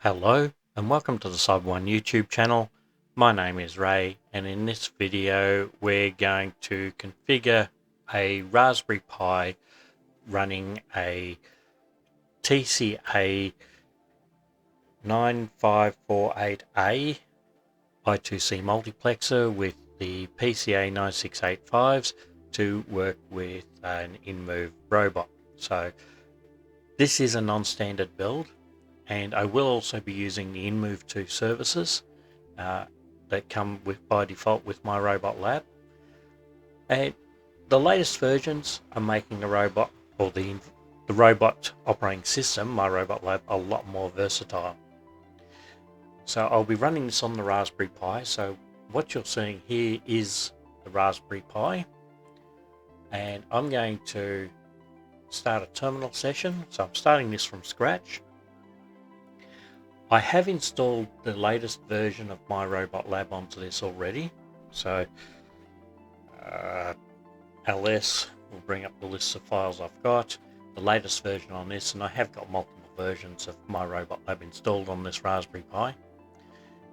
Hello and welcome to the Cyber1 YouTube channel. My name is Ray, and in this video we're going to configure a Raspberry Pi running a TCA 9548A I2C multiplexer with the PCA 9685s to work with an Inmoov robot. So this is a non-standard build, and I will also be using the Inmoov 2 services that come with by default with my robot lab. And the latest versions are making the robot, or the robot operating system, my robot lab, a lot more versatile. So I'll be running this on the Raspberry Pi. So what you're seeing here is the Raspberry Pi, and I'm going to start a terminal session. So I'm starting this from scratch. I have installed the latest version of my robot lab onto this already. So ls will bring up the list of files I've got, the latest version on this, and I have got multiple versions of my robot lab installed on this Raspberry Pi.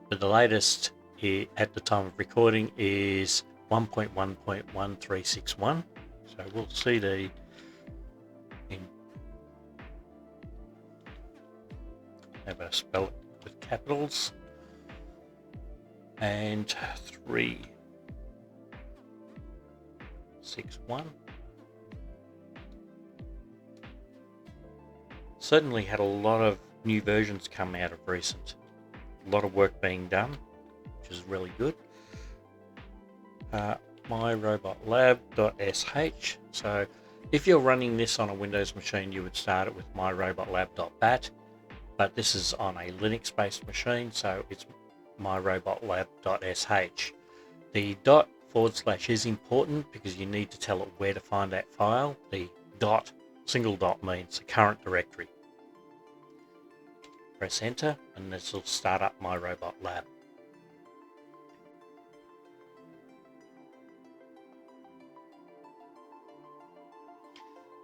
But the latest here at the time of recording is 1.1.1361. So we'll see the how about I spell it with capitals, and 361. Certainly had a lot of new versions come out of recent. A lot of work being done, which is really good. myrobotlab.sh. So if you're running this on a Windows machine, you would start it with myrobotlab.bat. But this is on a Linux-based machine, so it's myrobotlab.sh. The // is important because you need to tell it where to find that file. The single dot means the current directory. Press enter, and this will start up my robot lab.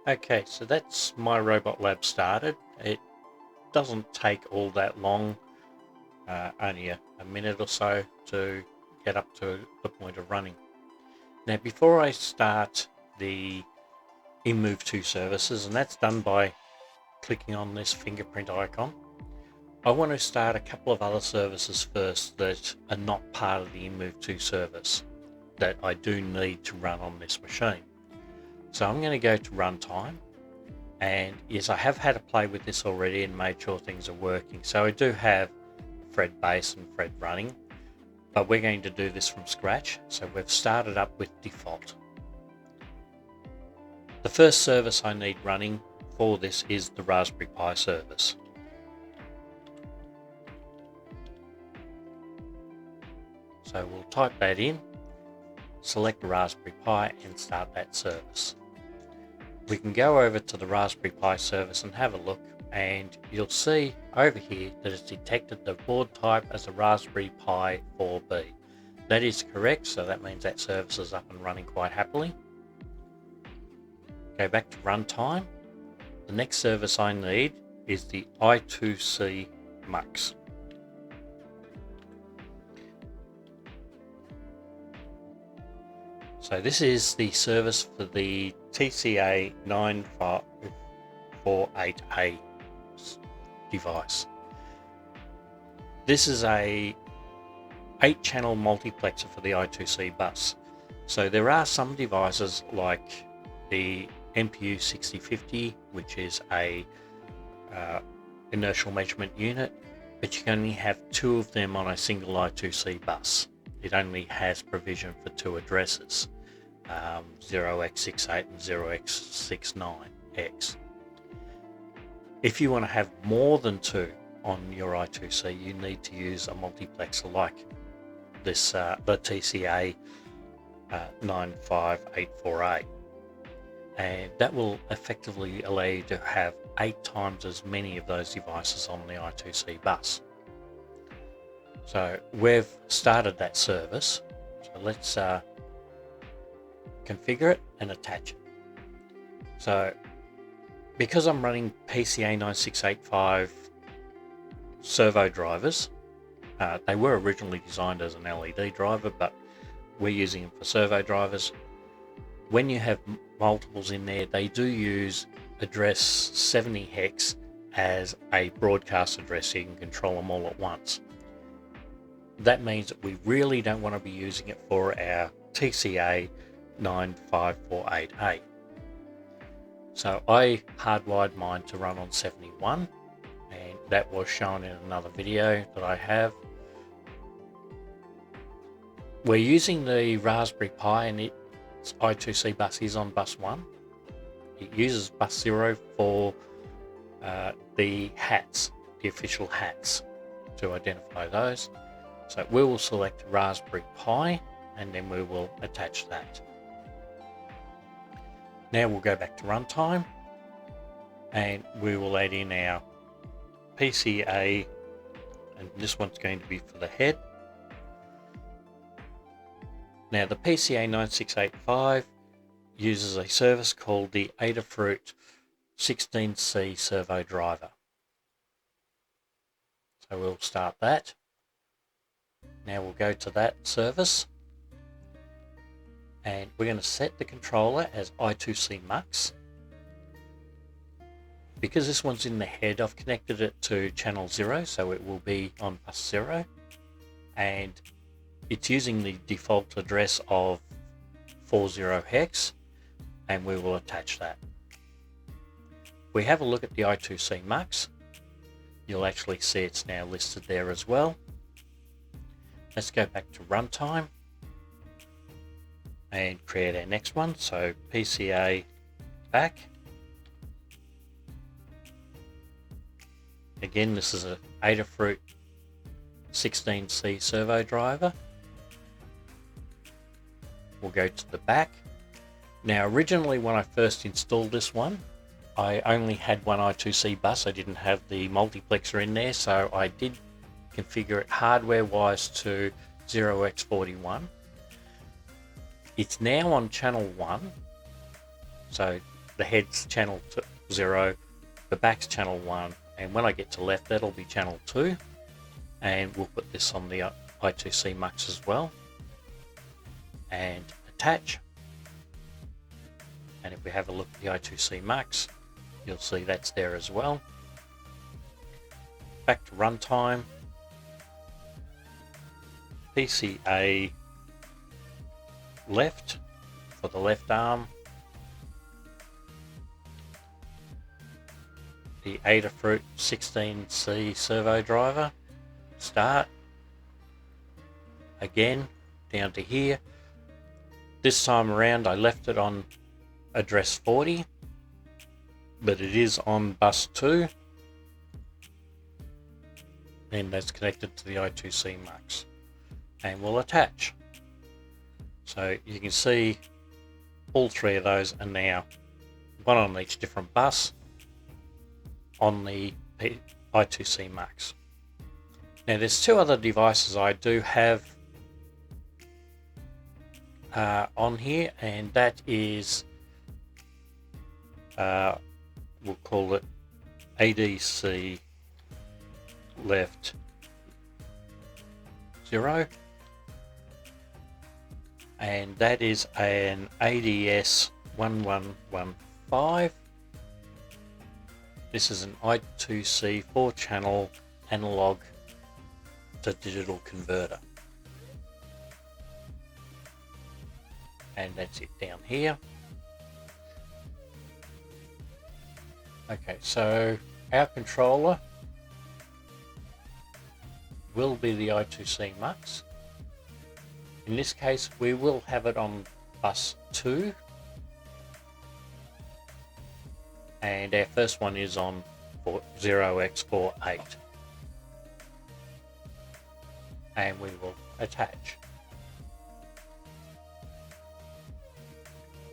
Okay, so that's my robot lab started. It doesn't take all that long, only a minute or so to get up to the point of running. Now, before I start the Inmoov 2 services, and that's done by clicking on this fingerprint icon, I want to start a couple of other services first that are not part of the Inmoov 2 service that I do need to run on this machine. So I'm going to go to runtime. And yes, I have had a play with this already and made sure things are working. So I do have Fred base and Fred running, but we're going to do this from scratch. So we've started up with default. The first service I need running for this is the Raspberry Pi service. So we'll type that in, select the Raspberry Pi and start that service. We can go over to the Raspberry Pi service and have a look, and you'll see over here that it's detected the board type as a Raspberry Pi 4B. That is correct, so that means that service is up and running quite happily. Go back to runtime. The next service I need is the I2C MUX. So this is the service for the TCA 9548A device. This is a 8-channel multiplexer for the I2C bus. So there are some devices like the MPU 6050, which is a inertial measurement unit, but you can only have 2 of them on a single I2C bus. It only has provision for 2 addresses. 0x68 and 0x69x. If you want to have more than 2 on your I2C, you need to use a multiplexer like this, the TCA 9584A, and that will effectively allow you to have 8 times as many of those devices on the I2C bus. So we've started that service, so let's configure it and attach it. So because I'm running PCA 9685 servo drivers. They were originally designed as an LED driver, but we're using them for servo drivers. When you have multiples in there, they do use address 70 hex as a broadcast address, so you can control them all at once. That means that we really don't want to be using it for our TCA 9548A. So I hardwired mine to run on 71, and that was shown in another video that I have. We're using the Raspberry Pi, and its I2C bus is on bus 1. It uses bus 0 for the hats, the official hats, to identify those. So we will select Raspberry Pi, and then we will attach that. Now we'll go back to runtime, and we will add in our PCA, and this one's going to be for the head. Now the PCA 9685 uses a service called the Adafruit 16C servo driver. So we'll start that. Now we'll go to that service, and we're going to set the controller as I2C Mux. Because this one's in the head, I've connected it to channel 0, so it will be on bus 0, and it's using the default address of 40 hex, and we will attach that. If we have a look at the I2C Mux, you'll actually see it's now listed there as well. Let's go back to runtime and create our next one. So PCA back. Again, this is a Adafruit 16C servo driver. We'll go to the back. Now originally when I first installed this one, I only had one I2C bus. I didn't have the multiplexer in there, so I did configure it hardware wise to 0x41. It's now on channel 1, so the head's channel 0, the back's channel 1, and when I get to left, that'll be channel 2, and we'll put this on the I2C Mux as well, and attach. And if we have a look at the I2C Mux, you'll see that's there as well. Back to runtime. PCA left for the left arm. The Adafruit 16C servo driver. Start. Again, down to here. This time around I left it on address 40, but it is on bus 2, and that's connected to the I2C Mux, and we'll attach. So you can see all three of those are now one on each different bus on the I2C Mux. Now there's two other devices I do have on here, and that is we'll call it ADC left 0, and that is an ADS 1115. This is an I2C 4-channel analog to digital converter, and that's it down here. Okay, so our controller will be the I2C Mux. In this case, we will have it on bus 2, and our first one is on 0x48, and we will attach.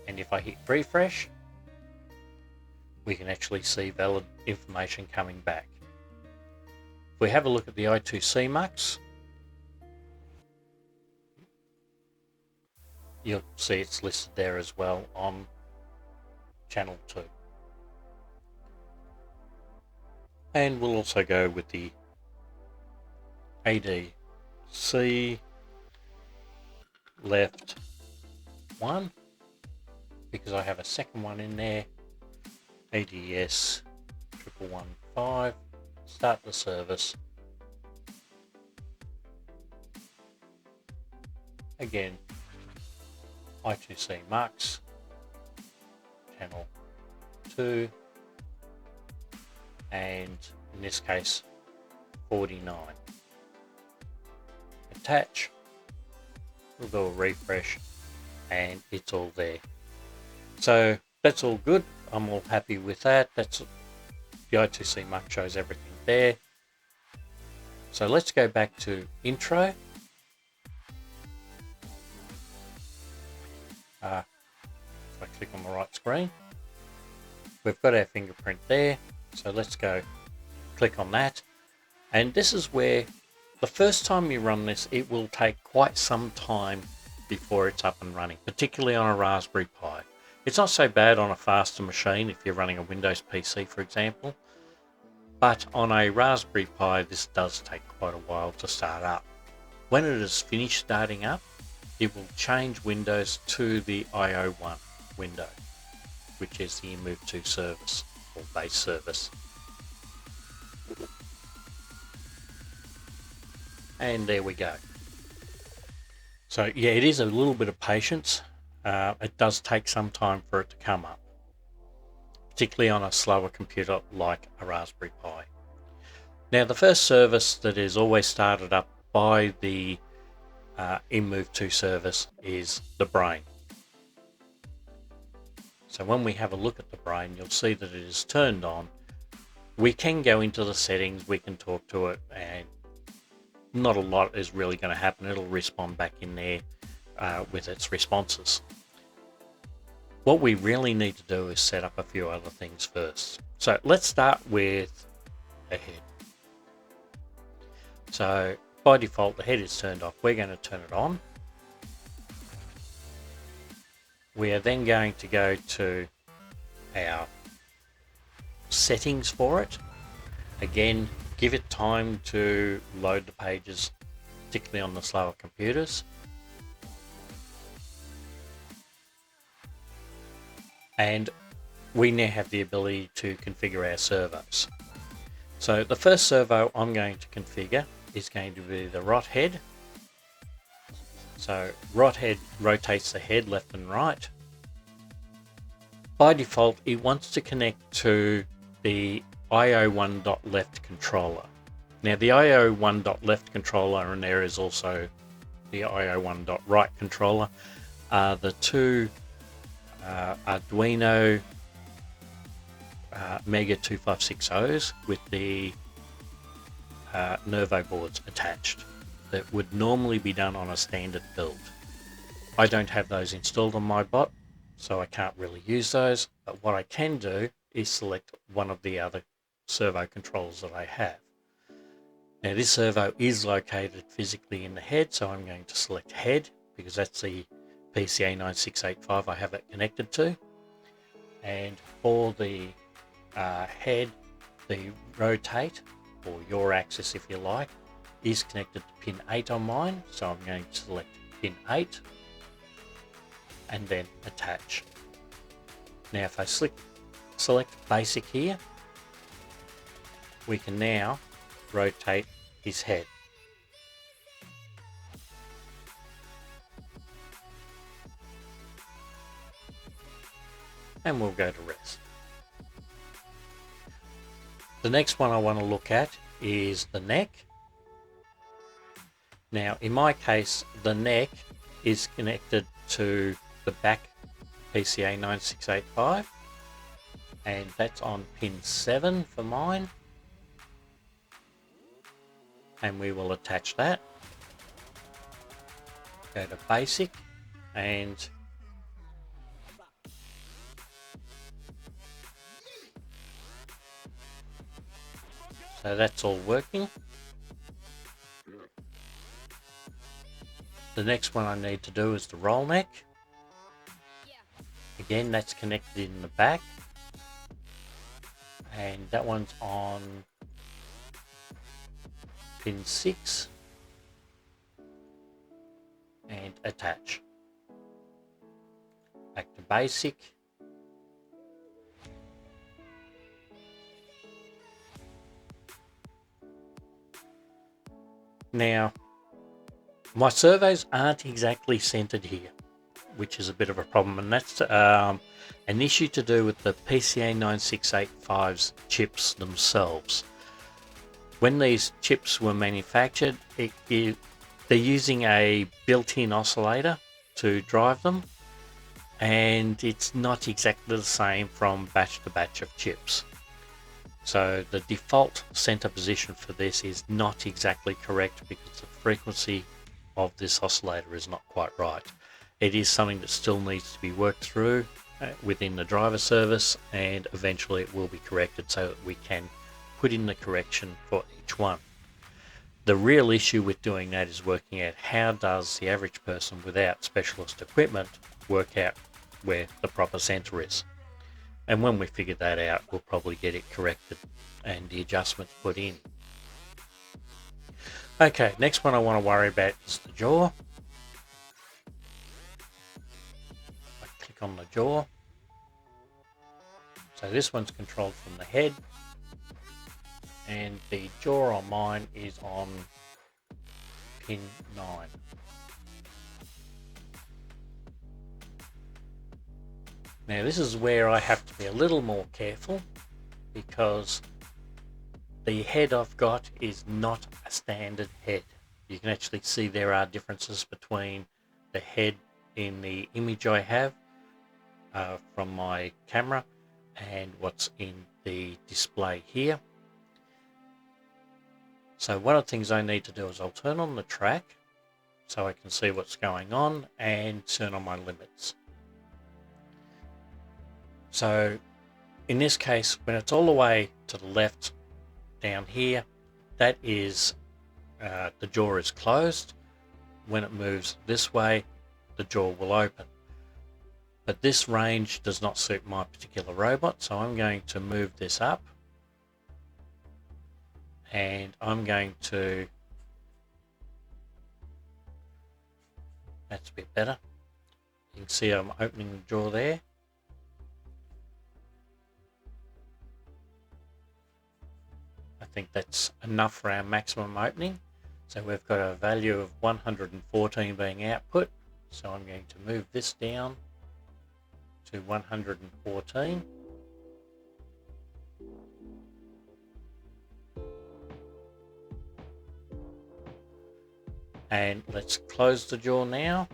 And if I hit refresh, we can actually see valid information coming back. If we have a look at the I2C Mux, you'll see it's listed there as well on channel 2. And we'll also go with the ADC left 1, because I have a second one in there. ADS 1115, start the service. Again, I2C Mux, channel 2, and in this case 49. Attach, we'll do a refresh, and it's all there. So that's all good. I'm all happy with that. That's the I2C Mux shows everything there. So let's go back to intro. If I click on the right screen, we've got our fingerprint there. So let's go click on that. And this is where the first time you run this, it will take quite some time before it's up and running, particularly on a Raspberry Pi. It's not so bad on a faster machine if you're running a Windows PC, for example. But on a Raspberry Pi, this does take quite a while to start up. When it is finished starting up, it will change Windows to the IO1 window, which is the Inmoov 2 service, or base service. And there we go. So yeah, it is a little bit of patience. It does take some time for it to come up, particularly on a slower computer like a Raspberry Pi. Now, the first service that is always started up by the Inmoov 2 service is the brain. So when we have a look at the brain, you'll see that it is turned on. We can go into the settings, we can talk to it, and not a lot is really going to happen. It'll respond back in there with its responses. What we really need to do is set up a few other things first. So let's start with a head. So by default, the head is turned off. We're going to turn it on. We are then going to go to our settings for it. Again, give it time to load the pages, particularly on the slower computers. And we now have the ability to configure our servos. So the first servo I'm going to configure is going to be the rot head. So rot head rotates the head left and right. By default, it wants to connect to the IO1.left controller. Now the IO1.left controller, and there is also the IO1.right controller, are the two Arduino Mega 2560s with the Nervo boards attached that would normally be done on a standard build. I don't have those installed on my bot, so I can't really use those, but what I can do is select one of the other servo controllers that I have. Now this servo is located physically in the head, so I'm going to select head because that's the PCA 9685 I have it connected to. And for the head, the rotate, or your axis if you like, is connected to pin 8 on mine, so I'm going to select pin 8 and then attach. Now if I select basic here, we can now rotate his head. And we'll go to rest. The next one I want to look at is the neck. Now in my case, the neck is connected to the back PCA 9685, and that's on pin 7 for mine, and we will attach that. Go to basic, and so that's all working. The next one I need to do is the roll neck. Again, that's connected in the back, and that one's on pin 6, attach. Back to basic. Now, my servos aren't exactly centered here, which is a bit of a problem, and that's an issue to do with the PCA 9685's chips themselves. When these chips were manufactured, they're using a built-in oscillator to drive them, and it's not exactly the same from batch to batch of chips. So the default center position for this is not exactly correct because the frequency of this oscillator is not quite right. It is something that still needs to be worked through within the driver service, and eventually it will be corrected so that we can put in the correction for each one. The real issue with doing that is working out how does the average person without specialist equipment work out where the proper center is. And when we figure that out, we'll probably get it corrected and the adjustments put in. Okay, next one I want to worry about is the jaw. I click on the jaw. So this one's controlled from the head, and the jaw on mine is on pin 9. Now this is where I have to be a little more careful, because the head I've got is not a standard head. You can actually see there are differences between the head in the image I have from my camera and what's in the display here. So one of the things I need to do is I'll turn on the track so I can see what's going on and turn on my limits. So in this case, when it's all the way to the left down here, that is the jaw is closed. When it moves this way, the jaw will open. But this range does not suit my particular robot, so I'm going to move this up, and I'm going to, that's a bit better. You can see I'm opening the jaw there. I think that's enough for our maximum opening. So we've got a value of 114 being output. So I'm going to move this down to 114. And let's close the jaw now.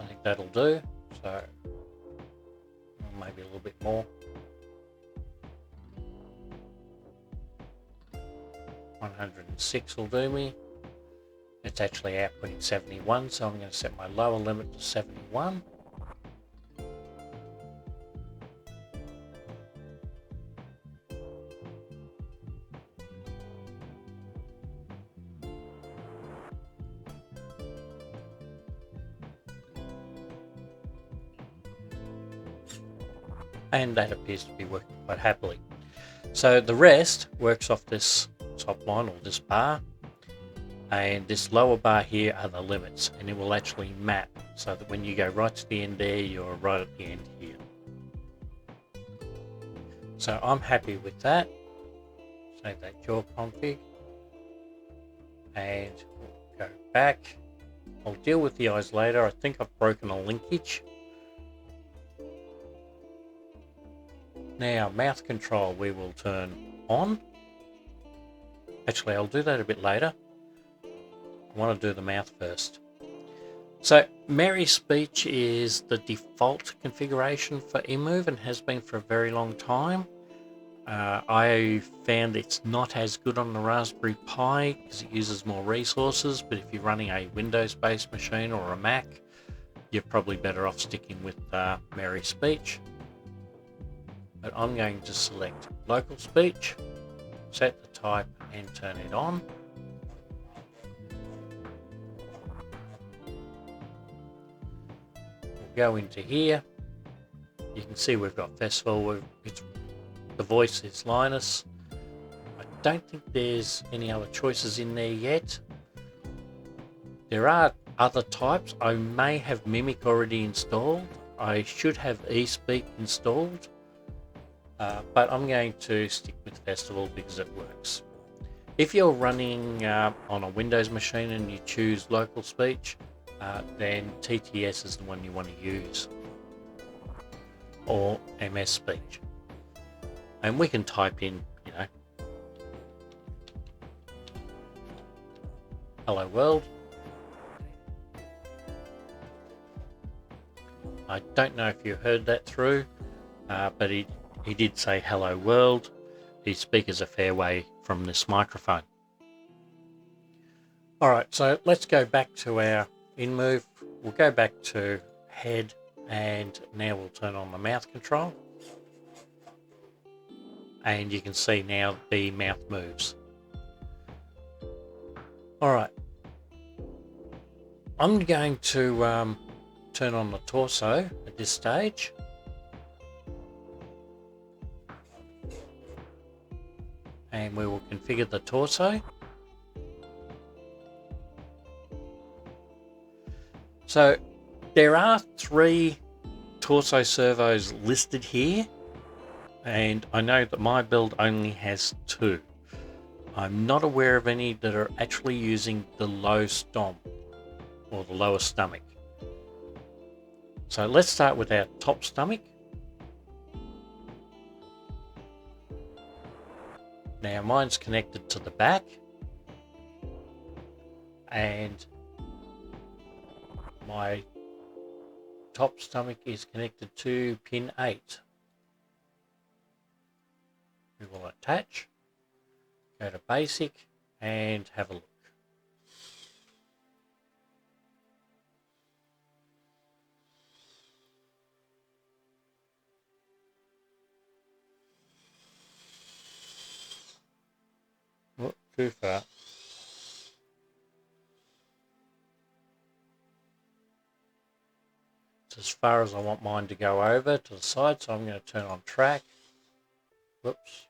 I think that'll do. So maybe a little bit more. 106 will do me. It's actually outputting 71, so I'm going to set my lower limit to 71. And that appears to be working quite happily. So the rest works off this top line, or this bar, and this lower bar here are the limits, and it will actually map so that when you go right to the end there, you're right at the end here. So I'm happy with that. Save that jaw config, and we'll go back. I'll deal with the eyes later. I think I've broken a linkage. Now, mouth control we will turn on. Actually, I'll do that a bit later. I want to do the mouth first. So, Merry Speech is the default configuration for Inmoov and has been for a very long time. I found it's not as good on the Raspberry Pi because it uses more resources, but if you're running a Windows-based machine or a Mac, you're probably better off sticking with Merry Speech. But I'm going to select local speech, set the type and turn it on. We'll go into here. you can see we've got Festival. The voice is Linus. I don't think there's any other choices in there yet. There are other types. I may have Mimic already installed. I should have eSpeak installed. But I'm going to stick with Festival because it works. If you're running on a Windows machine and you choose local speech, then TTS is the one you want to use, or MS Speech. And we can type in, hello world. I don't know if you heard that through, but he did say hello world. The speaker's a fair way from this microphone. Alright, so let's go back to our Inmoov. We'll go back to head, and now we'll turn on the mouth control. And you can see now the mouth moves. Alright, I'm going to turn on the torso at this stage. And we will configure the torso. So there are 3 torso servos listed here, and I know that my build only has 2. I'm not aware of any that are actually using the low stomp or the lower stomach. So let's start with our top stomach. Now mine's connected to the back, and my top stomach is connected to pin 8. We will attach, go to basic, and have a look. Not too far. It's as far as I want mine to go over to the side, so I'm going to turn on track. Whoops.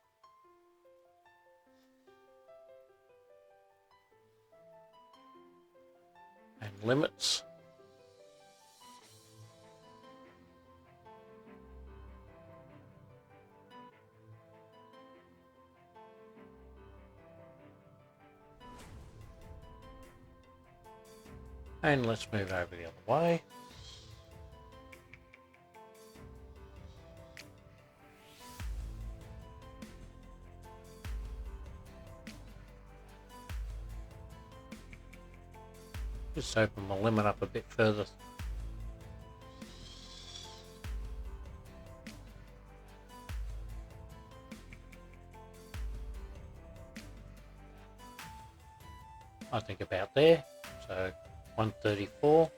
And limits. And let's move over the other way. Just open my limit up a bit further. I think about there. So 134.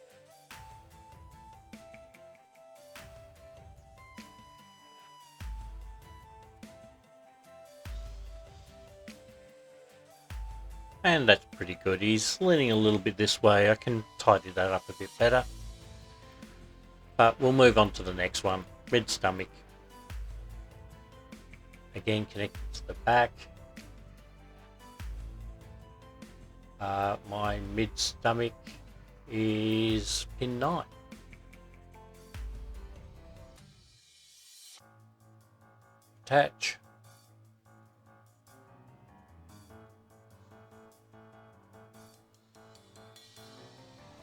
And that's pretty good. He's leaning a little bit this way. I can tidy that up a bit better. But we'll move on to the next one. Mid stomach. Again, connected to the back. My mid stomach is pin 9. Attach.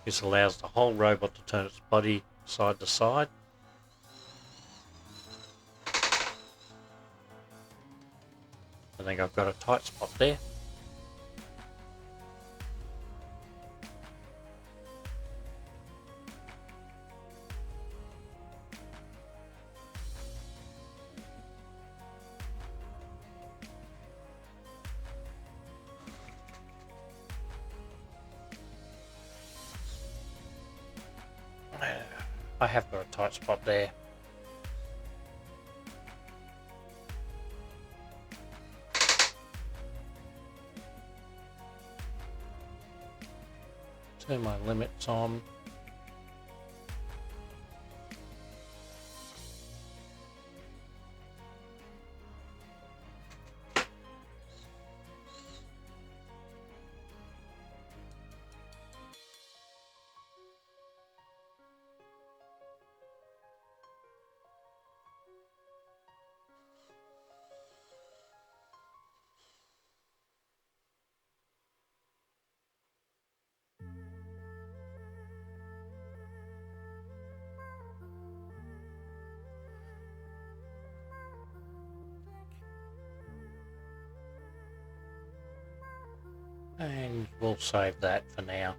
This allows the whole robot to turn its body side to side. I think I've got a tight spot there. I have got a tight spot there. Turn my limits on. and we'll save that for now.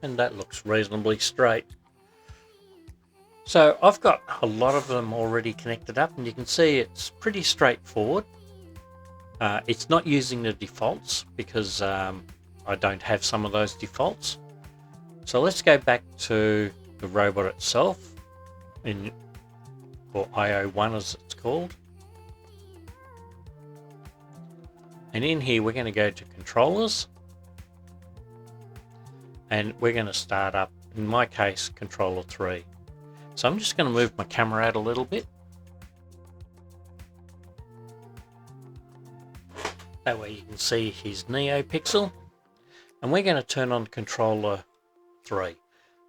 And that looks reasonably straight. So I've got a lot of them already connected up, and you can see it's pretty straightforward. It's not using the defaults because I don't have some of those defaults. So let's go back to the robot itself, or IO1 as it's called. And in here we're going to go to controllers, and we're going to start up, in my case, controller 3. So I'm just going to move my camera out a little bit. That way you can see his NeoPixel. And we're going to turn on controller 3.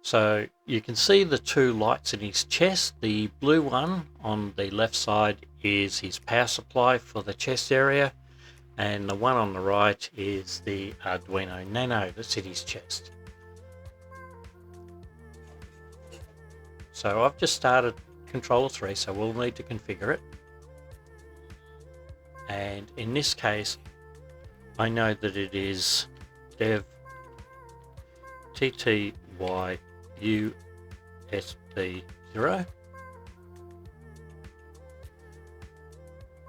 So you can see the two lights in his chest. The blue one on the left side is his power supply for the chest area, and the one on the right is the Arduino Nano that's in his chest. So I've just started controller 3, so we'll need to configure it. And in this case, I know that it is dev TTY USB0.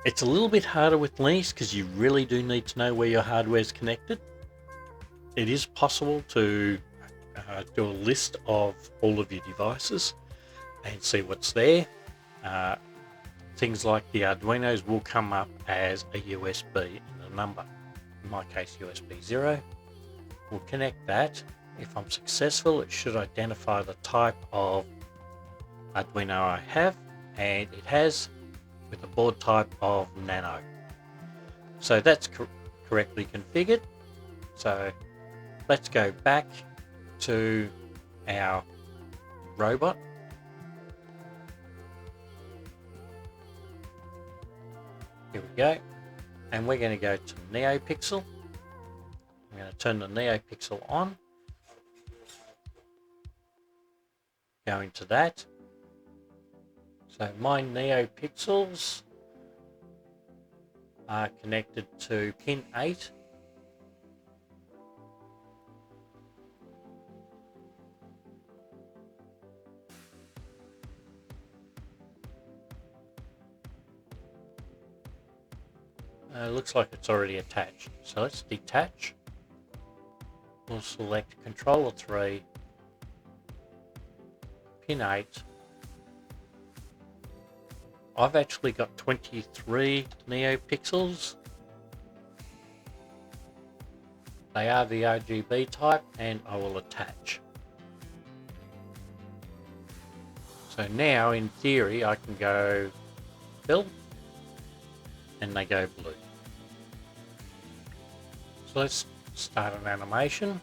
It's a little bit harder with Linux because you really do need to know where your hardware is connected. It is possible to do a list of all of your devices and see what's there. Things like the Arduinos will come up as a USB and a number. In my case, USB 0. We'll connect that. If I'm successful, it should identify the type of Arduino I have, and it has, with a board type of Nano. So that's correctly configured. So let's go back to our robot. Here we go. And we're going to go to NeoPixel. I'm going to turn the NeoPixel on. Go into that. So my NeoPixels are connected to pin 8. Looks like it's already attached. So let's detach. We'll select controller 3, pin 8. I've actually got 23 NeoPixels. They are the RGB type, and I will attach. So now, in theory, I can go fill, and they go blue. So let's start an animation.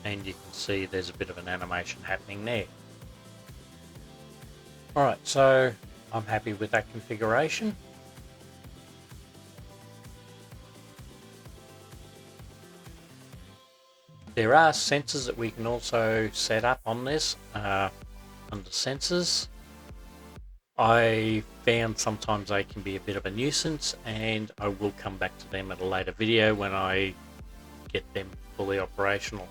And you can see there's a bit of an animation happening there. Alright, so I'm happy with that configuration. There are sensors that we can also set up on this under sensors. I found sometimes they can be a bit of a nuisance, and I will come back to them at a later video when I get them fully operational.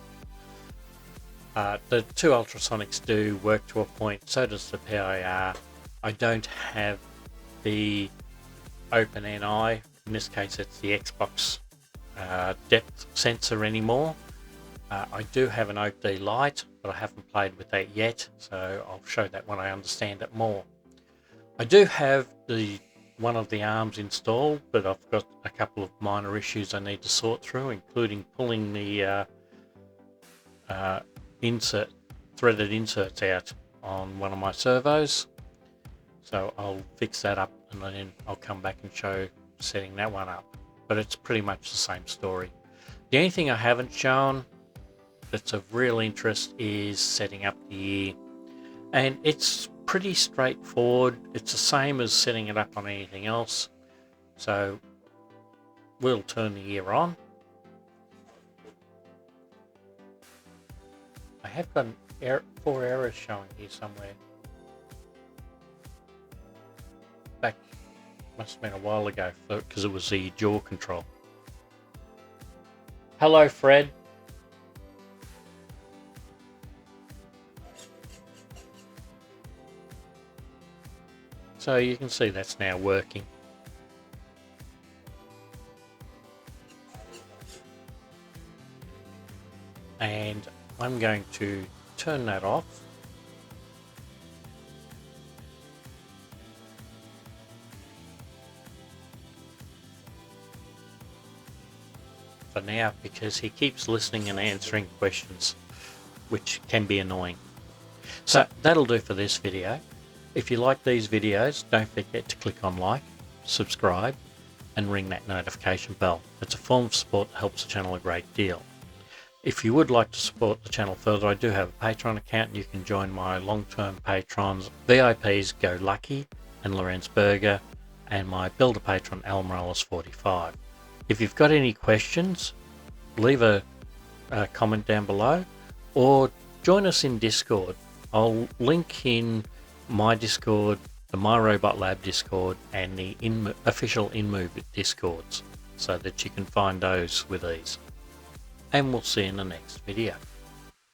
The two ultrasonics do work to a point, so does the PIR. I don't have the OpenNI, in this case it's the Xbox depth sensor anymore. I do have an OD Lite, but I haven't played with that yet, so I'll show that when I understand it more. I do have one of the arms installed, but I've got a couple of minor issues I need to sort through, including pulling the threaded inserts out on one of my servos. So I'll fix that up, and then I'll come back and show setting that one up. But it's pretty much the same story. The only thing I haven't shown that's of real interest is setting up the ear. And it's pretty straightforward. It's the same as setting it up on anything else. So we'll turn the ear on. I have got an four errors showing here somewhere. Back, must have been a while ago because it was the jaw control. Hello, Fred. So you can see that's now working. And I'm going to turn that off. For now, because he keeps listening and answering questions, which can be annoying. So that'll do for this video. If you like these videos, don't forget to click on like, subscribe, and ring that notification bell. It's a form of support that helps the channel a great deal. If you would like to support the channel further, I do have a Patreon account, and you can join my long-term patrons, VIPs Go Lucky and Lorenz Berger, and my builder patron Al Morales45. If you've got any questions, leave a comment down below, or join us in Discord. I'll link in my Discord, the My Robot Lab Discord, and the official Inmoov Discords, so that you can find those with ease. And we'll see you in the next video.